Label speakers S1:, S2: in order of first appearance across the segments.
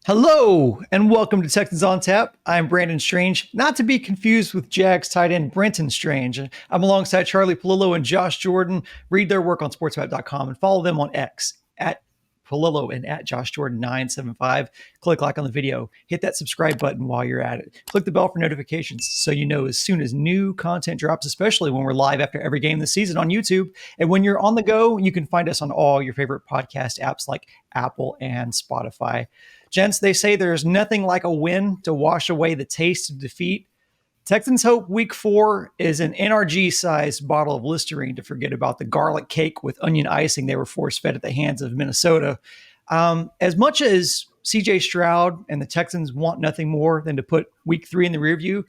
S1: Hello and welcome to Texans on Tap. I'm Brandon Strange, not to be confused with Jags tight end Brenton Strange. I'm alongside Charlie Palillo and Josh Jordan. Read their work on sportsmap.com and follow them on X at Palillo and at Josh Jordan 975. Click like on the video. Hit that subscribe button while you're at it. Click the bell for notifications so you know as soon as new content drops, especially when we're live after every game this season on YouTube. And when you're on the go, you can find us on all your favorite podcast apps like Apple and Spotify. Gents, they say there's nothing like a win to wash away the taste of defeat. Texans hope week 4 is an NRG-sized bottle of Listerine to forget about the garlic cake with onion icing they were force-fed at the hands of Minnesota. As much as CJ Stroud and the Texans want nothing more than to put week 3 in the rearview,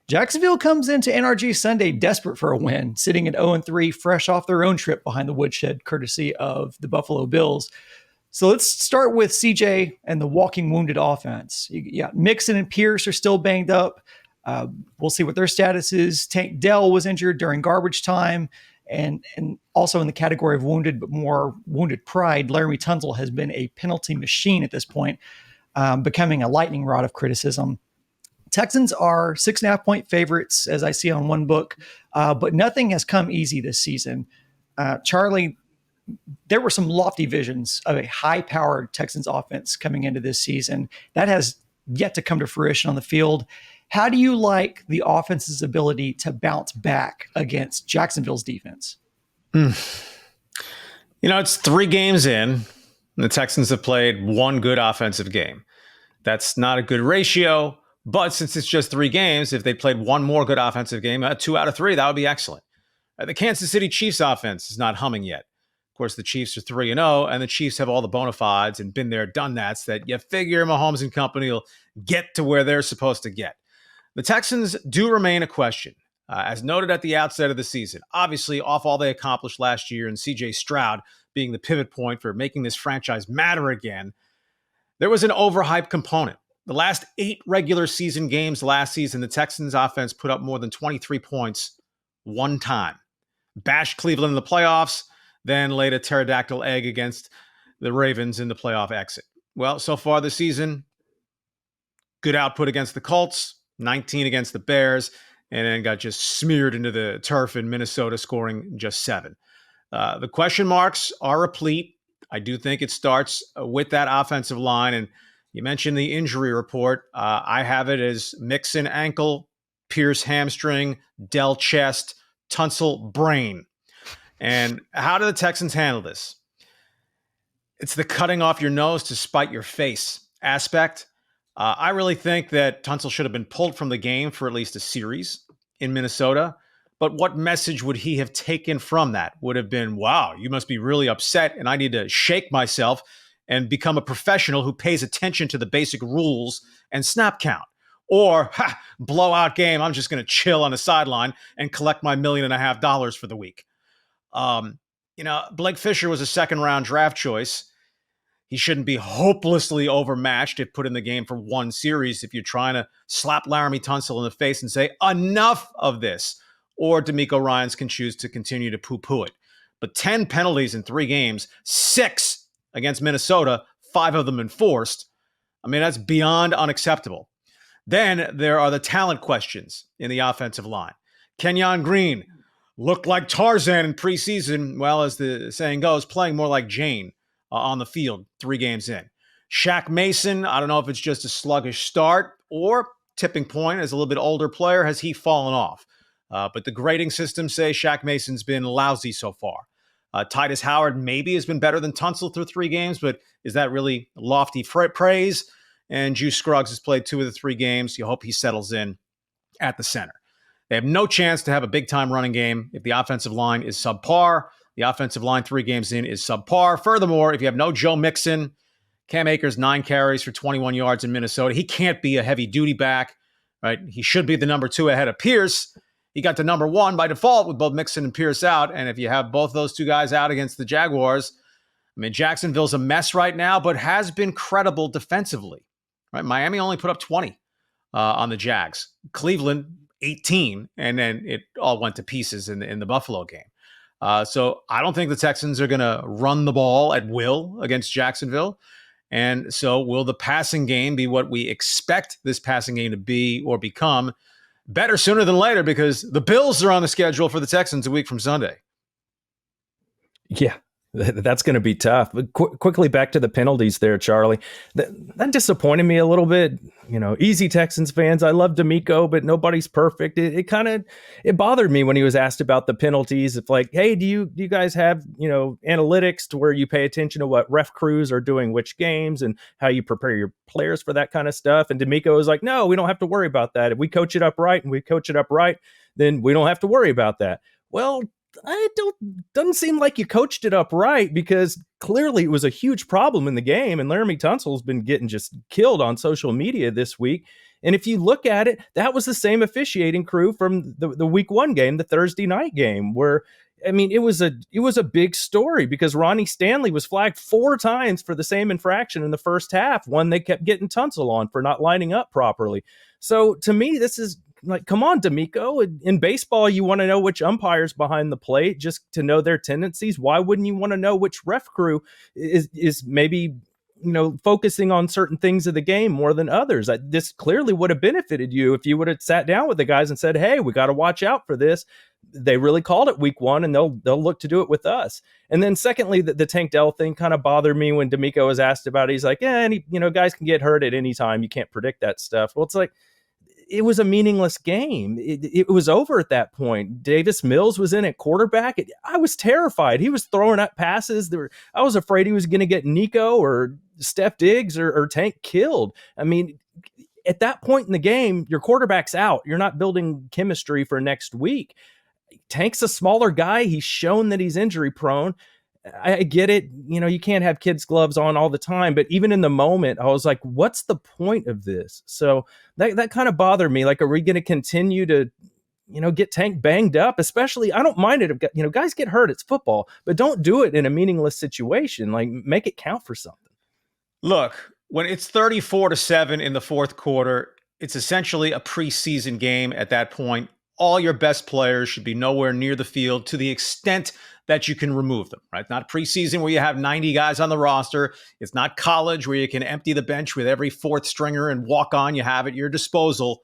S1: Jacksonville comes into NRG Sunday desperate for a win, sitting at 0-3, fresh off their own trip behind the woodshed, courtesy of the Buffalo Bills. So let's start with CJ and the walking wounded offense. Yeah, Mixon and Pierce are still banged up. We'll see what their status is. Tank Dell was injured during garbage time. And also in the category of wounded, but more wounded pride, Laramie Tunsil has been a penalty machine at this point, becoming a lightning rod of criticism. Texans are 6.5-point favorites, as I see on one book, but nothing has come easy this season. Charlie, there were some lofty visions of a high-powered Texans offense coming into this season. That has yet to come to fruition on the field. How do you like the offense's ability to bounce back against Jacksonville's defense?
S2: It's 3 games in, and the Texans have played one good offensive game. That's not a good ratio, but since it's just 3 games, if they played one more good offensive game, 2 out of 3, that would be excellent. The Kansas City Chiefs offense is not humming yet. Of course, the Chiefs are 3-0, and the Chiefs have all the bona fides and been there, done that, so that you figure Mahomes and company will get to where they're supposed to get. The Texans do remain a question. As noted at the outset of the season, obviously off all they accomplished last year and C.J. Stroud being the pivot point for making this franchise matter again, there was an overhyped component. The last 8 regular season games last season, the Texans offense put up more than 23 points one time. Bashed Cleveland in the playoffs, then laid a pterodactyl egg against the Ravens in the playoff exit. Well, so far this season, good output against the Colts, 19 against the Bears, and then got just smeared into the turf in Minnesota, scoring just 7. The question marks are replete. I do think it starts with that offensive line. And you mentioned the injury report. I have it as Mixon ankle, Pierce hamstring, Dell chest, Tunsil brain. And how do the Texans handle this? It's the cutting off your nose to spite your face aspect. I really think that Tunsil should have been pulled from the game for at least a series in Minnesota. But what message would he have taken from that? Would have been, wow, you must be really upset, and I need to shake myself and become a professional who pays attention to the basic rules and snap count. Or, blowout game, I'm just going to chill on the sideline and collect my $1.5 million for the week. Blake Fisher was a 2nd-round draft choice. He shouldn't be hopelessly overmatched if put in the game for one series if you're trying to slap Laramie Tunsil in the face and say, enough of this. Or DeMeco Ryans can choose to continue to poo-poo it. But 10 penalties in 3 games, 6 against Minnesota, 5 of them enforced. I mean, that's beyond unacceptable. Then there are the talent questions in the offensive line. Kenyon Green looked like Tarzan in preseason, well, as the saying goes, playing more like Jane on the field 3 games in. Shaq Mason, I don't know if it's just a sluggish start or tipping point as a little bit older player. Has he fallen off? But the grading systems say Shaq Mason's been lousy so far. Titus Howard maybe has been better than Tunsil through 3 games, but is that really lofty praise? And Juice Scruggs has played 2 of the 3 games. You hope he settles in at the center. They have no chance to have a big-time running game if the offensive line is subpar. The offensive line 3 games in is subpar. Furthermore, if you have no Joe Mixon, Cam Akers 9 carries for 21 yards in Minnesota. He can't be a heavy-duty back, right? He should be the number 2 ahead of Pierce. He got to number 1 by default with both Mixon and Pierce out. And if you have both those 2 guys out against the Jaguars, I mean, Jacksonville's a mess right now, but has been credible defensively, right? Miami only put up 20 on the Jags. Cleveland 18, and then it all went to pieces in the Buffalo game. So I don't think the Texans are going to run the ball at will against Jacksonville. And so will the passing game be what we expect this passing game to be or become? Better sooner than later, because the Bills are on the schedule for the Texans a week from Sunday.
S3: Yeah, that's going to be tough. But quickly back to the penalties there, Charlie. That disappointed me a little bit. Easy Texans fans. I love DeMeco, but nobody's perfect. It bothered me when he was asked about the penalties. It's like, hey, do you guys have analytics to where you pay attention to what ref crews are doing which games and how you prepare your players for that kind of stuff? And DeMeco was like, no, we don't have to worry about that. If we coach it up right and we coach it up right, then we don't have to worry about that. Well, doesn't seem like you coached it up right, because clearly it was a huge problem in the game, and Laramie Tunsil's been getting just killed on social media this week. And if you look at it, that was the same officiating crew from the week 1 game, the Thursday night game, where it was a big story because Ronnie Stanley was flagged 4 times for the same infraction in the first half. One they kept getting Tunsil on for not lining up properly. So to me, this is like, come on, DeMeco. In baseball, you want to know which umpire's behind the plate just to know their tendencies. Why wouldn't you want to know which ref crew is maybe focusing on certain things of the game more than others? This clearly would have benefited you if you would have sat down with the guys and said, hey, we got to watch out for this. They really called it week 1, and they'll look to do it with us. And then secondly, the Tank Dell thing kind of bothered me when DeMeco was asked about it. He's like, guys can get hurt at any time. You can't predict that stuff. Well, it's like, it was a meaningless game. It was over at that point. Davis Mills was in at quarterback. I was terrified. He was throwing up passes. I was afraid he was going to get Nico or Steph Diggs or Tank killed. At that point in the game, your quarterback's out. You're not building chemistry for next week. Tank's a smaller guy. He's shown that he's injury prone. I get it. You can't have kids' gloves on all the time, but even in the moment, I was like, what's the point of this? So that kind of bothered me. Like, are we going to continue to, get Tank banged up? Especially, I don't mind it if, guys get hurt. It's football, but don't do it in a meaningless situation. Like, make it count for something.
S2: Look, when it's 34-7 in the fourth quarter, it's essentially a preseason game at that point. All your best players should be nowhere near the field to the extent that you can remove them, right? Not preseason where you have 90 guys on the roster. It's not college where you can empty the bench with every 4th stringer and walk on. You have at your disposal.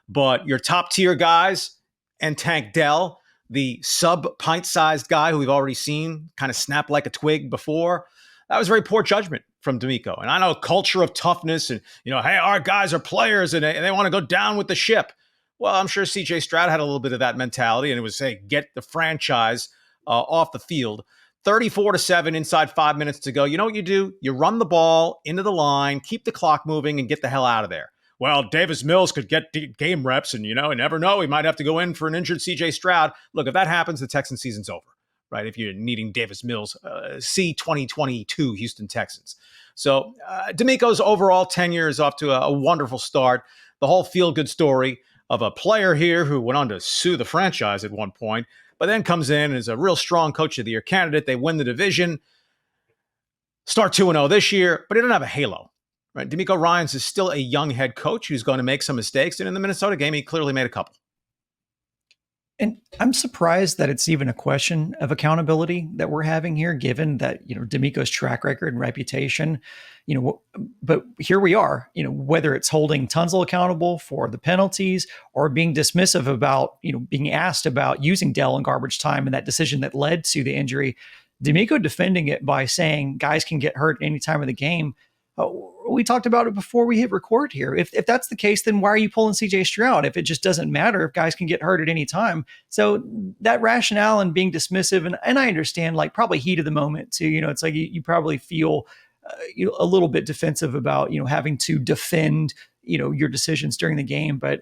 S2: But your top tier guys and Tank Dell, the sub-pint-sized guy who we've already seen kind of snap like a twig before, that was very poor judgment from DeMeco. And I know culture of toughness and, hey, our guys are players and they want to go down with the ship. Well, I'm sure CJ Stroud had a little bit of that mentality, and it was, hey, get the franchise off the field. 34-7 inside 5 minutes to go. You know what you do? You run the ball into the line, keep the clock moving, and get the hell out of there. Well, Davis Mills could get game reps, and, you never know. He might have to go in for an injured CJ Stroud. Look, if that happens, the Texan season's over, right? If you're needing Davis Mills, see 2022 Houston Texans. So DeMeco's overall tenure is off to a wonderful start. The whole feel-good story of a player here who went on to sue the franchise at one point, but then comes in and is a real strong coach of the year candidate. They win the division, start 2-0 this year, but he doesn't have a halo, right? DeMeco Ryans is still a young head coach who's going to make some mistakes. And in the Minnesota game, he clearly made a couple.
S1: And I'm surprised that it's even a question of accountability that we're having here, given that, DeMeco's track record and reputation, but here we are, whether it's holding Tunsil accountable for the penalties or being dismissive about, being asked about using Dell in garbage time and that decision that led to the injury, DeMeco defending it by saying guys can get hurt any time of the game. We talked about it before we hit record here. If that's the case, then why are you pulling CJ Stroud if it just doesn't matter if guys can get hurt at any time? So that rationale and being dismissive, and I understand, like, probably heat of the moment too. It's like you probably feel a little bit defensive about having to defend your decisions during the game. But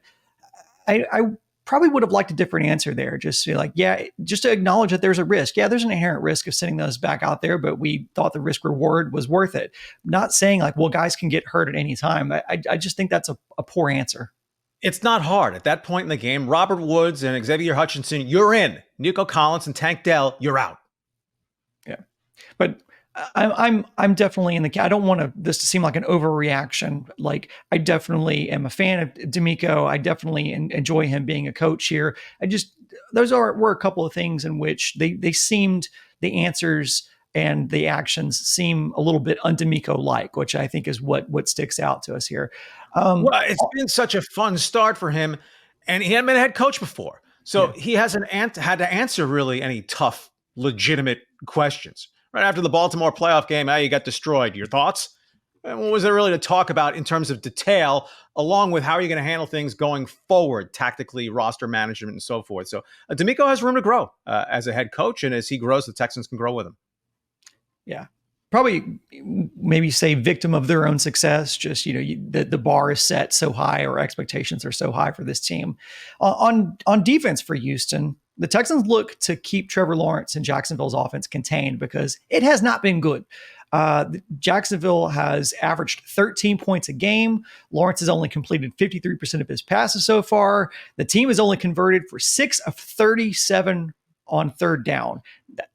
S1: I probably would have liked a different answer there. Just to like, just to acknowledge that there's a risk. Yeah, there's an inherent risk of sending those back out there, but we thought the risk reward was worth it. Not saying like, well, guys can get hurt at any time. I just think that's a poor answer.
S2: It's not hard. At that point in the game, Robert Woods and Xavier Hutchinson, you're in. Nico Collins and Tank Dell, you're out.
S1: Yeah. But I'm definitely in the. I don't want this to seem like an overreaction. Like, I definitely am a fan of DeMeco. I definitely enjoy him being a coach here. Those were a couple of things in which they seemed the answers and the actions seem a little un DeMeco-like, which I think is what sticks out to us here.
S2: Well, it's been such a fun start for him, and he hadn't been a head coach before. So he hasn't had to answer really any tough, legitimate questions. Right after the Baltimore playoff game, you got destroyed. Your thoughts? And what was there really to talk about in terms of detail, along with how are you going to handle things going forward, tactically, roster management, and so forth? So DeMeco has room to grow as a head coach, and as he grows, the Texans can grow with him.
S1: Yeah. Probably maybe say victim of their own success. Just, the bar is set so high, or expectations are so high for this team. On defense for Houston, the Texans look to keep Trevor Lawrence and Jacksonville's offense contained because it has not been good. Jacksonville has averaged 13 points a game. Lawrence has only completed 53% of his passes so far. The team has only converted for 6 of 37 on third down.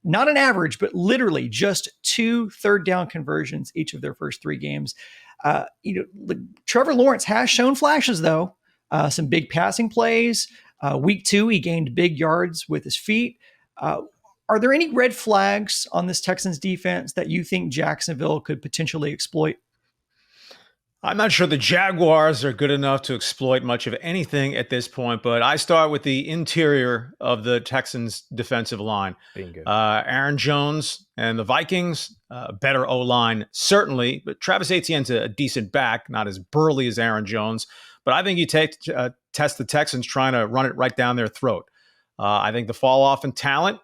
S1: Not an average, but literally just 2 third down conversions each of their first 3 games. Trevor Lawrence has shown flashes, though. Some big passing plays. Week 2, he gained big yards with his feet. Are there any red flags on this Texans defense that you think Jacksonville could potentially exploit?
S2: I'm not sure the Jaguars are good enough to exploit much of anything at this point, but I start with the interior of the Texans defensive line. Aaron Jones and the Vikings, better O-line, certainly, but Travis Etienne's a decent back, not as burly as Aaron Jones, but I think you test the Texans trying to run it right down their throat. I think the fall off in talent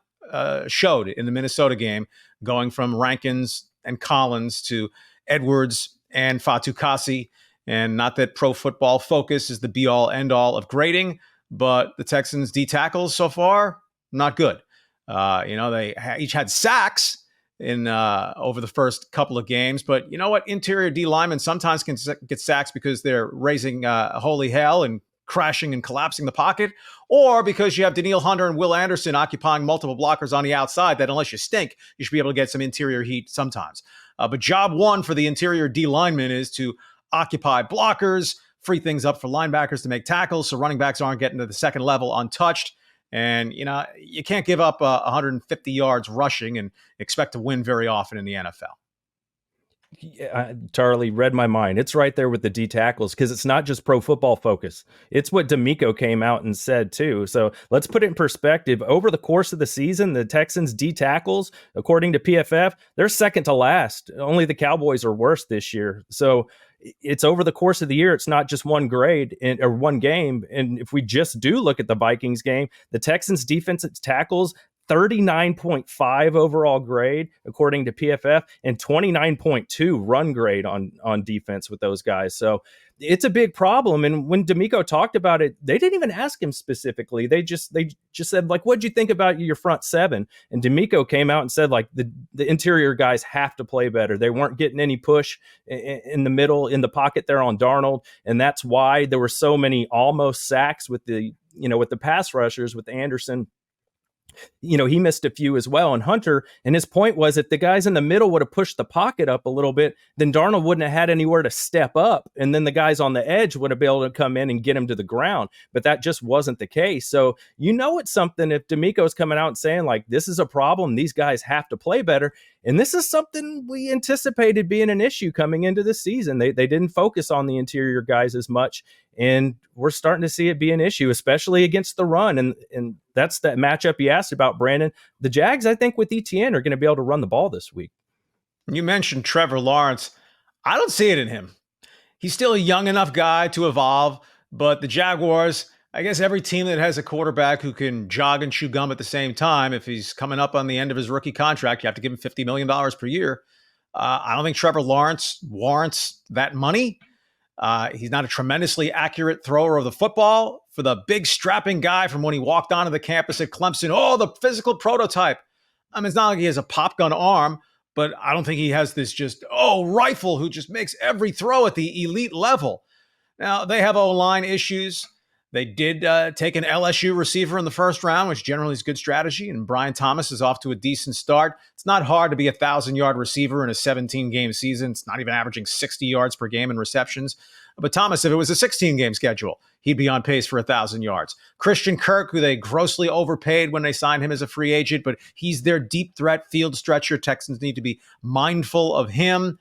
S2: showed in the Minnesota game, going from Rankins and Collins to Edwards and Fatukasi. And not that Pro Football Focus is the be-all, end-all of grading, but the Texans' D tackles so far, not good. They each had sacks in over the first couple of games, but you know what? Interior D linemen sometimes can get sacks because they're raising holy hell and crashing and collapsing the pocket, or because you have Daniil Hunter and Will Anderson occupying multiple blockers on the outside that unless you stink, you should be able to get some interior heat sometimes. But job one for the interior D lineman is to occupy blockers, free things up for linebackers to make tackles so running backs aren't getting to the second level untouched. And, you can't give up 150 yards rushing and expect to win very often in the NFL.
S3: Charlie read my mind. It's right there with the D tackles because it's not just Pro Football Focus. It's what DeMeco came out and said too. So let's put it in perspective. Over the course of the season, the Texans D tackles, according to PFF, they're second to last. Only the Cowboys are worse this year. So it's over the course of the year. It's not just one grade or one game. And if we just do look at the Vikings game, the Texans defensive tackles, 39.5 overall grade, according to PFF, and 29.2 run grade on defense with those guys. So it's a big problem. And when DeMeco talked about it, they didn't even ask him specifically. They just said, like, what'd you think about your front seven? And DeMeco came out and said, like, the interior guys have to play better. They weren't getting any push in the middle, in the pocket there on Darnold. And that's why there were so many almost sacks with the pass rushers with Anderson. He missed a few as well. And Hunter, and his point was that the guys in the middle would have pushed the pocket up a little bit, then Darnold wouldn't have had anywhere to step up. And then the guys on the edge would have been able to come in and get him to the ground. But that just wasn't the case. So, it's something if DeMeco's coming out and saying, like, this is a problem, these guys have to play better. And this is something we anticipated being an issue coming into the season. They didn't focus on the interior guys as much. And we're starting to see it be an issue, especially against the run. And that's that matchup you asked about, Brandon. The Jags, I think, with ETN are going to be able to run the ball this week.
S2: You mentioned Trevor Lawrence. I don't see it in him. He's still a young enough guy to evolve, but the Jaguars, I guess every team that has a quarterback who can jog and chew gum at the same time, if he's coming up on the end of his rookie contract, you have to give him $50 million per year. I don't think Trevor Lawrence warrants that money. He's not a tremendously accurate thrower of the football. For the big strapping guy from when he walked onto the campus at Clemson, the physical prototype. I mean, it's not like he has a pop gun arm, but I don't think he has this rifle who just makes every throw at the elite level. Now, they have O-line issues. They did take an LSU receiver in the first round, which generally is good strategy, and Brian Thomas is off to a decent start. It's not hard to be a 1,000-yard receiver in a 17-game season. It's not even averaging 60 yards per game in receptions. But Thomas, if it was a 16-game schedule, he'd be on pace for 1,000 yards. Christian Kirk, who they grossly overpaid when they signed him as a free agent, but he's their deep threat field stretcher. Texans need to be mindful of him.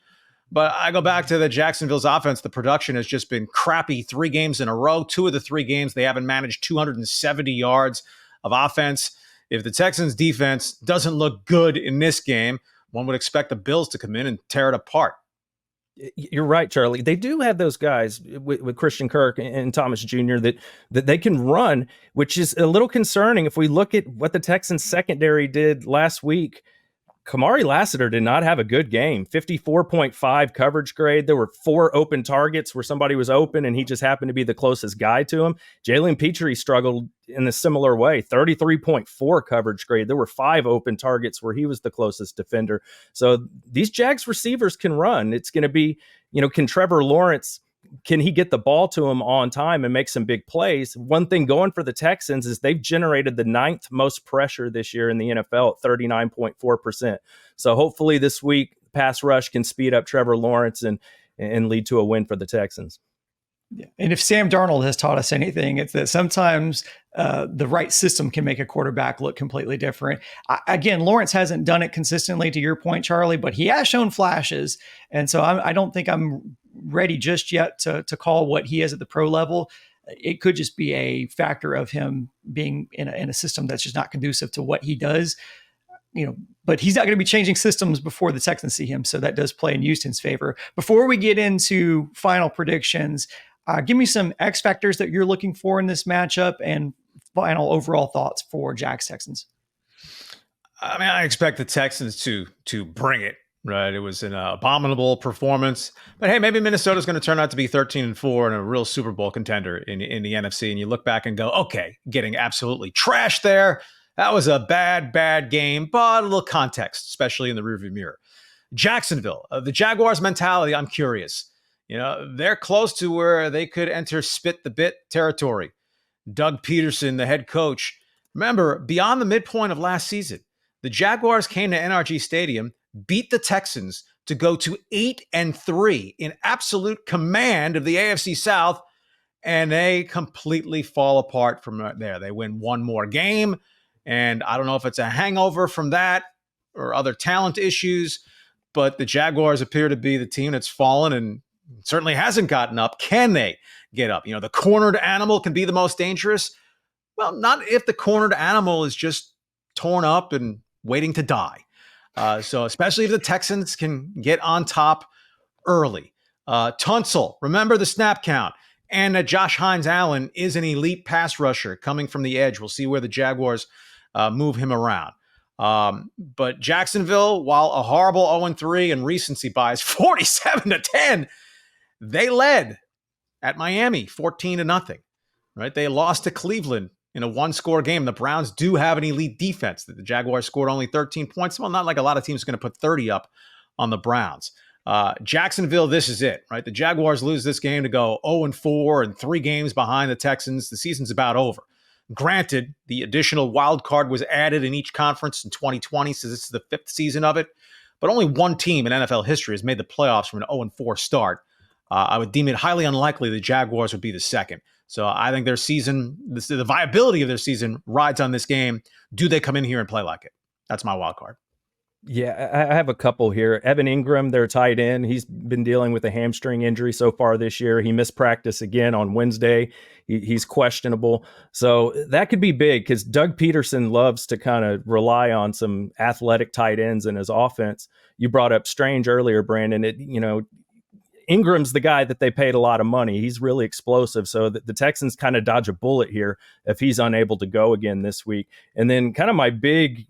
S2: But I go back to the Jacksonville's offense. The production has just been crappy 3 games in a row. 2 of the 3 games, they haven't managed 270 yards of offense. If the Texans defense doesn't look good in this game, one would expect the Bills to come in and tear it apart.
S3: You're right, Charlie. They do have those guys with Christian Kirk and Thomas Jr. that they can run, which is a little concerning. If we look at what the Texans secondary did last week, Kamari Lassiter did not have a good game. 54.5 coverage grade. There were 4 open targets where somebody was open and he just happened to be the closest guy to him. Jalen Petrie struggled in a similar way. 33.4 coverage grade. There were 5 open targets where he was the closest defender. So these Jags receivers can run. It's going to be, can Trevor Lawrence, can he get the ball to him on time and make some big plays? One thing going for the Texans is they've generated the 9th most pressure this year in the NFL at 39.4%. So hopefully this week, pass rush can speed up Trevor Lawrence and lead to a win for the Texans.
S1: Yeah. And if Sam Darnold has taught us anything, it's that sometimes the right system can make a quarterback look completely different. Again, Lawrence hasn't done it consistently, to your point, Charlie, but he has shown flashes. And so I don't think I'm ready just yet to call what he is at the pro level. It could just be a factor of him being in a system that's just not conducive to what he does. But he's not going to be changing systems before the Texans see him. So that does play in Houston's favor. Before we get into final predictions, give me some X factors that you're looking for in this matchup and final overall thoughts for Jags Texans.
S2: I mean, I expect the Texans to bring it, right? It was an abominable performance, but hey, maybe Minnesota's going to turn out to be 13-4 and a real Super Bowl contender in the NFC. And you look back and go, okay, getting absolutely trashed there. That was a bad game, but a little context, especially in the rearview mirror. Jacksonville, the Jaguars mentality, I'm curious. They're close to where they could enter spit the bit territory. Doug Peterson, the head coach. Remember, beyond the midpoint of last season, the Jaguars came to NRG Stadium, beat the Texans to go to 8-3 in absolute command of the AFC South, and they completely fall apart from there. They win one more game, and I don't know if it's a hangover from that or other talent issues, but the Jaguars appear to be the team that's fallen and certainly hasn't gotten up. Can they get up? The cornered animal can be the most dangerous. Well, not if the cornered animal is just torn up and waiting to die. So especially if the Texans can get on top early. Tunsil, remember the snap count. And Josh Hines-Allen is an elite pass rusher coming from the edge. We'll see where the Jaguars move him around. But Jacksonville, while a horrible 0-3 and recency bias, 47-10, they led at Miami 14-0, right? They lost to Cleveland in a 1-score game. The Browns do have an elite defense. The Jaguars scored only 13 points. Well, not like a lot of teams are going to put 30 up on the Browns. Jacksonville, this is it, right? The Jaguars lose this game to go 0-4 and 3 games behind the Texans. The season's about over. Granted, the additional wild card was added in each conference in 2020, so this is the 5th season of it. But only one team in NFL history has made the playoffs from an 0-4 start. I would deem it highly unlikely the Jaguars would be the second. So I think their season, the viability of their season rides on this game. Do they come in here and play like it? That's my wild card.
S3: Yeah, I have a couple here. Evan Ingram, their tight end, he's been dealing with a hamstring injury so far this year. He missed practice again on Wednesday. He's questionable. So that could be big because Doug Peterson loves to kind of rely on some athletic tight ends in his offense. You brought up Strange earlier, Brandon. Ingram's the guy that they paid a lot of money. He's really explosive. So the Texans kind of dodge a bullet here if he's unable to go again this week. And then kind of my big,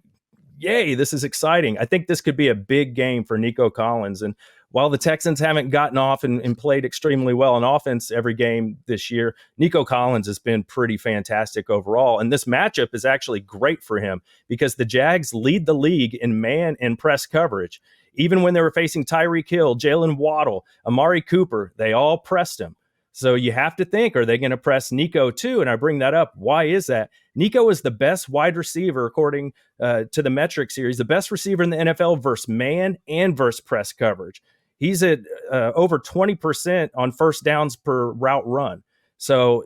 S3: yay, this is exciting. I think this could be a big game for Nico Collins. And while the Texans haven't gotten off and played extremely well in offense every game this year, Nico Collins has been pretty fantastic overall. And this matchup is actually great for him because the Jags lead the league in man and press coverage. Even when they were facing Tyreek Hill, Jalen Waddle, Amari Cooper, they all pressed him. So you have to think, are they going to press Nico too? And I bring that up. Why is that? Nico is the best wide receiver, according to the metrics here. He's the best receiver in the NFL versus man and versus press coverage. He's at over 20% on first downs per route run. So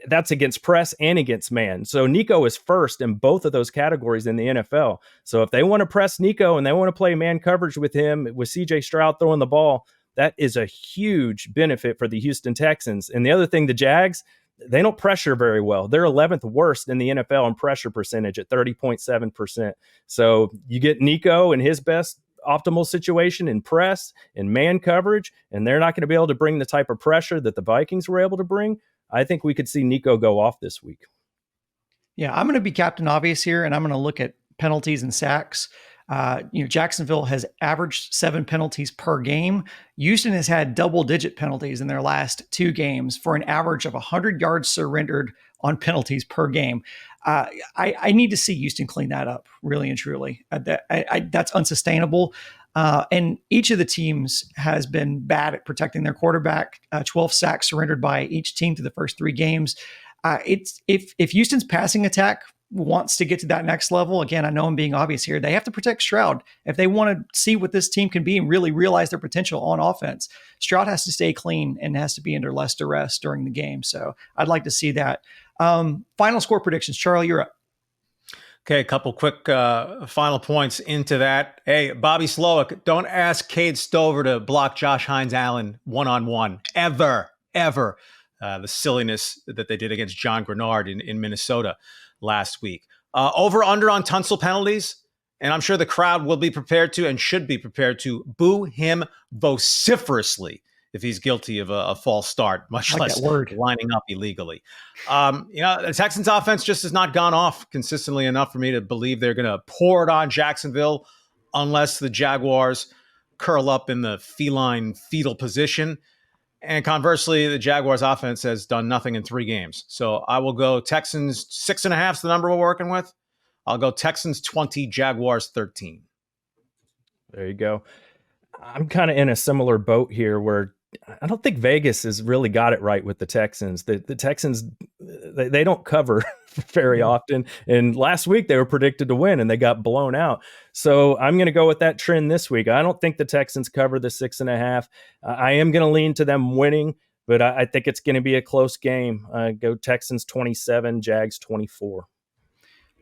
S3: that's against press and against man. So Nico is first in both of those categories in the NFL. So if they want to press Nico and they want to play man coverage with him, with CJ Stroud throwing the ball, that is a huge benefit for the Houston Texans. And the other thing, the Jags, they don't pressure very well. They're 11th worst in the NFL in pressure percentage at 30.7%. So you get Nico in his best optimal situation in press and man coverage, and they're not going to be able to bring the type of pressure that the Vikings were able to bring. I think we could see Nico go off this week.
S1: Yeah, I'm going to be Captain Obvious here, and I'm going to look at penalties and sacks. Jacksonville has averaged 7 penalties per game. Houston has had double-digit penalties in their last 2 games for an average of 100 yards surrendered on penalties per game. I need to see Houston clean that up, really and truly. That's unsustainable. And each of the teams has been bad at protecting their quarterback. 12 sacks surrendered by each team through the first 3 games. If Houston's passing attack wants to get to that next level, again, I know I'm being obvious here, they have to protect Stroud. If they want to see what this team can be and really realize their potential on offense, Stroud has to stay clean and has to be under less duress during the game. So I'd like to see that. Final score predictions. Charlie, you're up.
S2: Okay, a couple quick final points into that. Hey, Bobby Slowick, don't ask Cade Stover to block Josh Hines-Allen one-on-one, ever. The silliness that they did against John Grenard in Minnesota last week. Over-under on Tunsil penalties, and I'm sure the crowd will be prepared to and should be prepared to boo him vociferously if he's guilty of a false start, much less lining up illegally. The Texans offense just has not gone off consistently enough for me to believe they're going to pour it on Jacksonville unless the Jaguars curl up in the fetal position. And conversely, the Jaguars offense has done nothing in 3 games. So I will go Texans 6.5 is the number we're working with. I'll go Texans 20, Jaguars 13.
S3: There you go. I'm kind of in a similar boat here where I don't think Vegas has really got it right with the Texans. The Texans, they don't cover very often. And last week they were predicted to win and they got blown out. So I'm going to go with that trend this week. I don't think the Texans cover the 6.5. I am going to lean to them winning, but I think it's going to be a close game. Go Texans 27, Jags 24.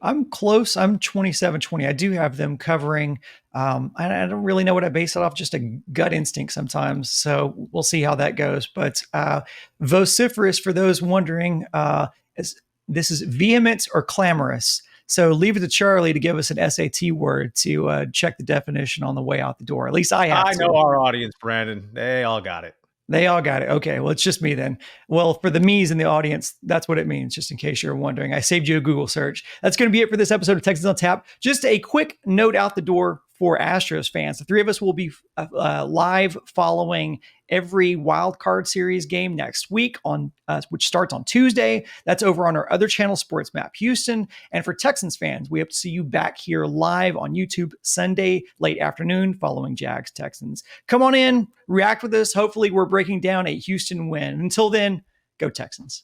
S1: I'm close. I'm 27-20. I do have them covering. I don't really know what I base it off, just a gut instinct sometimes. So we'll see how that goes. But vociferous, for those wondering, this is vehement or clamorous. So leave it to Charlie to give us an SAT word to check the definition on the way out the door. At least I have.
S2: I know our audience, Brandon. They all got it.
S1: They all got it. Okay, well, it's just me then. Well, for the me's in the audience, that's what it means, just in case you're wondering. I saved you a Google search. That's going to be it for this episode of Texans on Tap. Just a quick note out the door for Astros fans. The 3 of us will be live following every wild card series game next week, which starts on Tuesday. That's over on our other channel, Sports Map Houston. And for Texans fans, we hope to see you back here live on YouTube Sunday late afternoon following Jags Texans. Come on in, react with us. Hopefully we're breaking down a Houston win. Until then, go Texans.